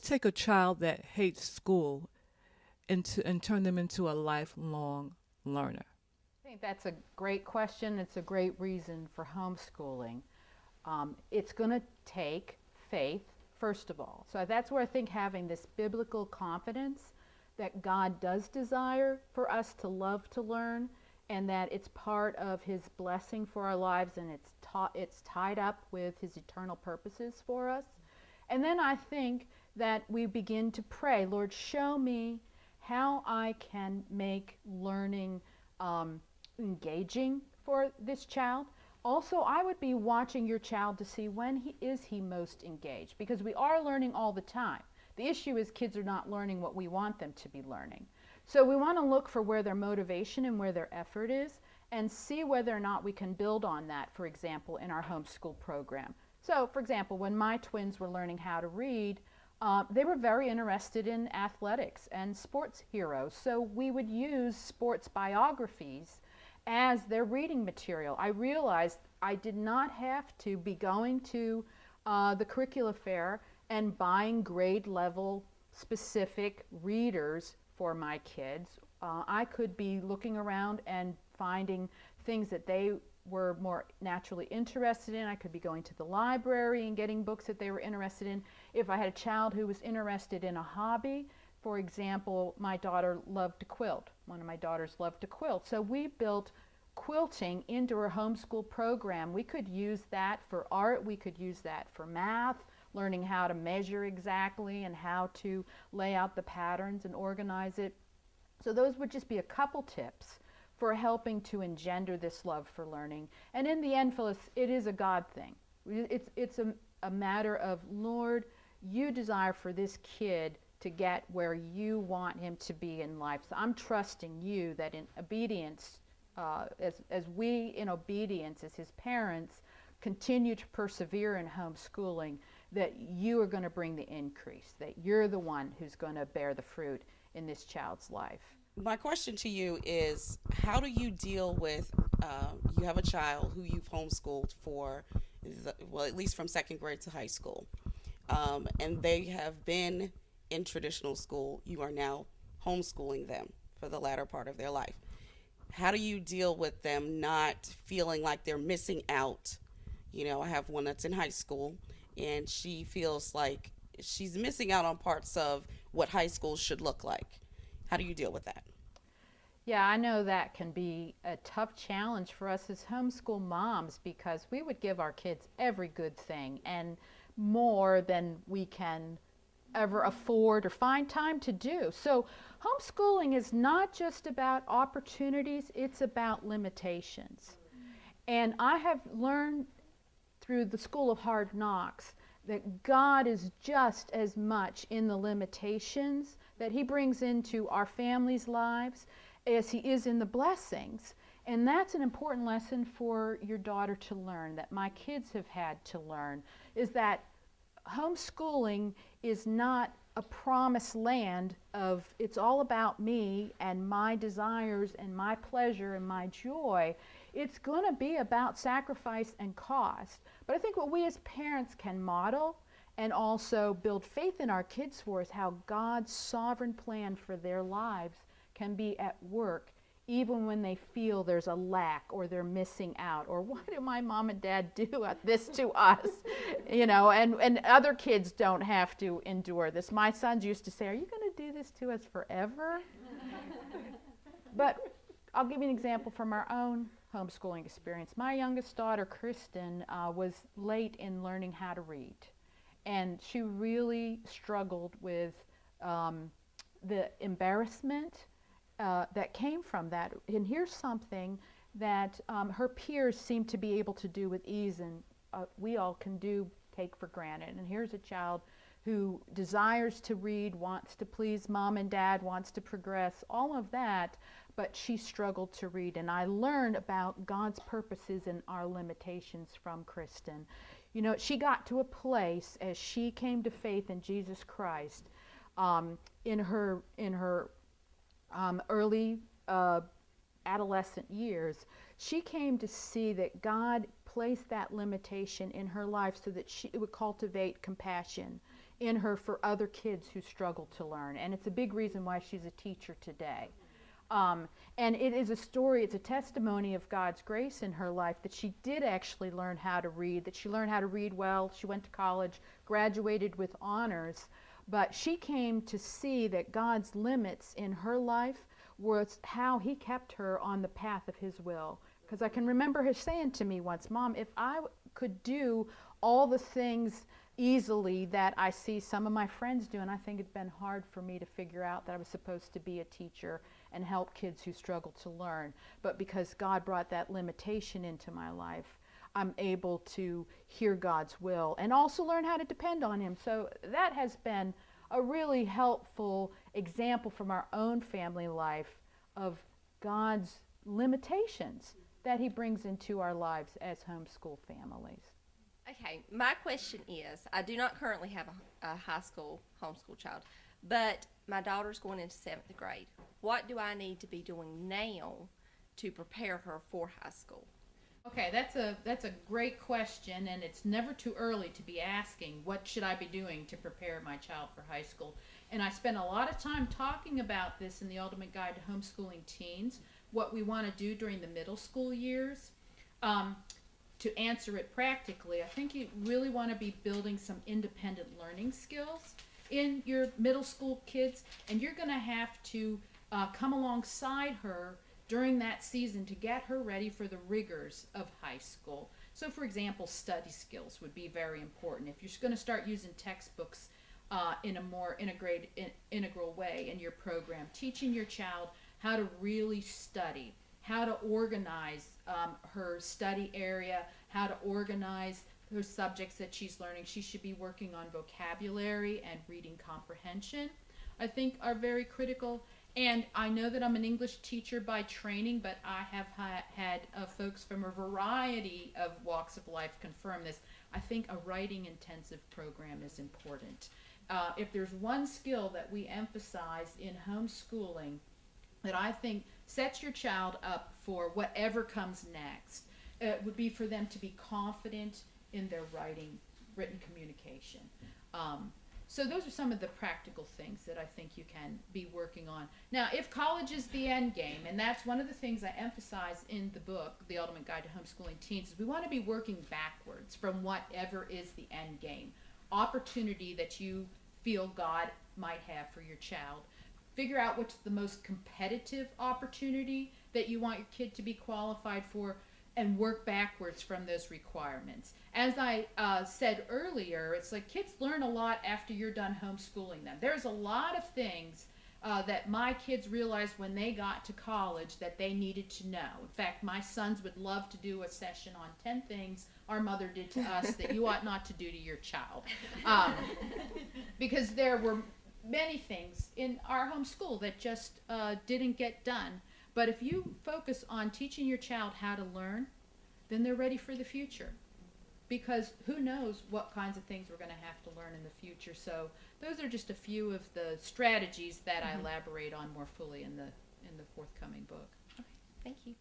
take a child that hates school and turn them into a lifelong learner? I think that's a great question. It's a great reason for homeschooling. It's going to take faith, first of all. So that's where I think having this biblical confidence that God does desire for us to love to learn, and that it's part of His blessing for our lives, and it's tied up with His eternal purposes for us. And then I think that we begin to pray, Lord, show me how I can make learning engaging for this child. Also, I would be watching your child to see when he most engaged, because we are learning all the time. The issue is kids are not learning what we want them to be learning. So we want to look for where their motivation and where their effort is, and see whether or not we can build on that, for example, in our homeschool program. So, for example, when my twins were learning how to read, they were very interested in athletics and sports heroes. So we would use sports biographies as their reading material. I realized I did not have to be going to the curricula fair and buying grade level specific readers for my kids. I could be looking around and finding things that they were more naturally interested in. I could be going to the library and getting books that they were interested in. If I had a child who was interested in a hobby, for example, my daughter loved to quilt. One of my daughters loved to quilt. So we built quilting into our homeschool program. We could use that for art. We could use that for math, learning how to measure exactly and how to lay out the patterns and organize it. So those would just be a couple tips for helping to engender this love for learning. And in the end, Phyllis, it is a God thing. It's a matter of, Lord, you desire for this kid to get where you want him to be in life. So I'm trusting you that in obedience, as we in obedience as his parents continue to persevere in homeschooling, that you are going to bring the increase, that you're the one who's going to bear the fruit in this child's life. My question to you is, how do you deal with, you have a child who you've homeschooled for, well, at least from second grade to high school, and they have been in traditional school. You are now homeschooling them for the latter part of their life. How do you deal with them not feeling like they're missing out? You know, I have one that's in high school, and she feels like she's missing out on parts of what high school should look like. How do you deal with that? Yeah, I know that can be a tough challenge for us as homeschool moms, because we would give our kids every good thing and more than we can ever afford or find time to do. So homeschooling is not just about opportunities, it's about limitations. And I have learned through the School of Hard Knocks that God is just as much in the limitations that he brings into our families' lives as he is in the blessings. And that's an important lesson for your daughter to learn, that my kids have had to learn, is that homeschooling is not a promised land of it's all about me and my desires and my pleasure and my joy. It's going to be about sacrifice and cost. But I think what we as parents can model and also build faith in our kids for is how God's sovereign plan for their lives can be at work even when they feel there's a lack or they're missing out, or why did my mom and dad do this to us? You know, and other kids don't have to endure this. My sons used to say, are you going to do this to us forever? But I'll give you an example from our own homeschooling experience. My youngest daughter, Kristen, was late in learning how to read. And she really struggled with the embarrassment that came from that. And here's something that her peers seem to be able to do with ease, and we all can take for granted. And here's a child who desires to read, wants to please mom and dad, wants to progress, all of that, but she struggled to read. And I learned about God's purposes and our limitations from Kristen. You know, she got to a place as she came to faith in Jesus Christ in her early adolescent years. She came to see that God placed that limitation in her life so that it would cultivate compassion in her for other kids who struggle to learn. And it's a big reason why she's a teacher today. And it is a story, it's a testimony of God's grace in her life that she did actually learn how to read, that she learned how to read well. She went to college, graduated with honors, but she came to see that God's limits in her life was how he kept her on the path of his will. Because I can remember her saying to me once, Mom, if I could do all the things easily that I see some of my friends do, and I think it'd been hard for me to figure out that I was supposed to be a teacher and help kids who struggle to learn. But because God brought that limitation into my life, I'm able to hear God's will and also learn how to depend on him. So that has been a really helpful example from our own family life of God's limitations that he brings into our lives as homeschool families. Okay, my question is, I do not currently have a high school homeschool child, but my daughter's going into 7th grade. What do I need to be doing now to prepare her for high school? Okay, that's a great question, and it's never too early to be asking, what should I be doing to prepare my child for high school? And I spent a lot of time talking about this in the Ultimate Guide to Homeschooling Teens, what we want to do during the middle school years. To answer it practically, I think you really want to be building some independent learning skills in your middle school kids, and you're going to have to come alongside her during that season to get her ready for the rigors of high school. So, for example, study skills would be very important. If you're going to start using textbooks in a more integral way in your program, teaching your child how to really study, how to organize her study area, how to organize her subjects that she's learning. She should be working on vocabulary and reading comprehension, I think, are very critical. And I know that I'm an English teacher by training, but I have had folks from a variety of walks of life confirm this. I think a writing intensive program is important. If there's one skill that we emphasize in homeschooling that I think sets your child up for whatever comes next, it would be for them to be confident in their written communication. So those are some of the practical things that I think you can be working on. Now, if college is the end game, and that's one of the things I emphasize in the book, The Ultimate Guide to Homeschooling Teens, is we want to be working backwards from whatever is the end game. Opportunity that you feel God might have for your child. Figure out what's the most competitive opportunity that you want your kid to be qualified for, and work backwards from those requirements. As I said earlier, it's like kids learn a lot after you're done homeschooling them. There's a lot of things that my kids realized when they got to college that they needed to know. In fact, my sons would love to do a session on 10 things our mother did to us that you ought not to do to your child. Because there were many things in our homeschool that just didn't get done. But if you focus on teaching your child how to learn, then they're ready for the future. Because who knows what kinds of things we're going to have to learn in the future. So those are just a few of the strategies that I elaborate on more fully in the forthcoming book. Okay, thank you.